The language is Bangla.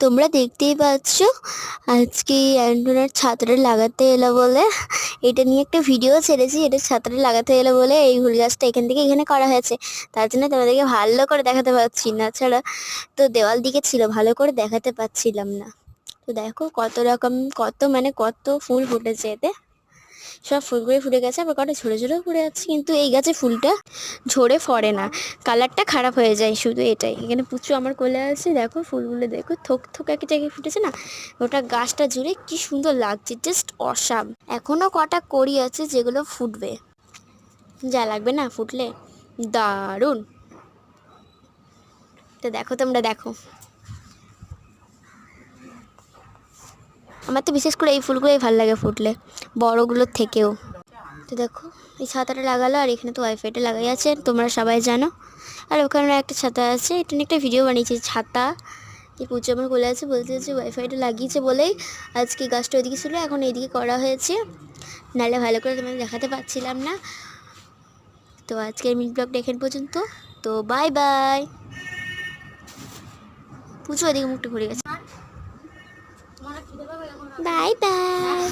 তোমরা দেখতেই পাচ্ছ আজকে অ্যান্টোনার ছাত্রে লাগাতে এলো বলে এটা নিয়ে একটা ভিডিও ছেড়েছি। এটা ছাত্রে লাগাতে এলো বলে এই ফুল গাছটা এখান থেকে এখানে করা হয়েছে, তার জন্য তোমাদেরকে ভালো করে দেখাতে পারছি না, ছাড়া তো দেওয়াল দিকে ছিল, ভালো করে দেখাতে পাচ্ছিলাম না। তো দেখো কত রকম, কত ফুল ফুটেছে এতে। সব ফুলগুলো ফুটে গেছে, আবার কটা ঝরে ঝরেও পড়ে যাচ্ছে, কিন্তু এই গাছে ফুলটা ঝরে ফরে না, কালারটা খারাপ হয়ে যায় শুধু এটাই। এখানে পুচু আমার কোলে আছে, দেখো ফুলগুলো দেখো থোক থোক এক জায়গায় ফুটেছে না, ওটা গাছটা জুড়ে কি সুন্দর লাগছে, জাস্ট অসাম। এখনও কটা কড়ি আছে যেগুলো ফুটবে, যা লাগবে না ফুটলে, দারুণ। তো দেখো, তোমরা দেখো, আমার তো বিশেষ করে এই ফুলগুলোই ভালো লাগে ফুটলে, বড়গুলোর থেকেও। তো দেখো এই ছাতাটা লাগালো, আর এখানে তো ওয়াইফাইটা লাগাই আছে, তোমরা সবাই জানো। আর ওখানে একটা ছাতা আছে, এটা নিয়ে একটা ভিডিও বানিয়েছি ছাতা। এই পুজো আমার বলে আছে, বলতে হচ্ছে ওয়াইফাইটা লাগিয়েছে বলেই আজকে গাছটা ওইদিকে ছিল, এখন এইদিকে করা হয়েছে, নাহলে ভালো করে তোমাদের দেখাতে পারছিলাম না। তো আজকের মিনি ব্লগটা এখান পর্যন্ত। তো বাই বাই। পুজো ওইদিকে মুখটা ঘুরে গেছে। Bye bye.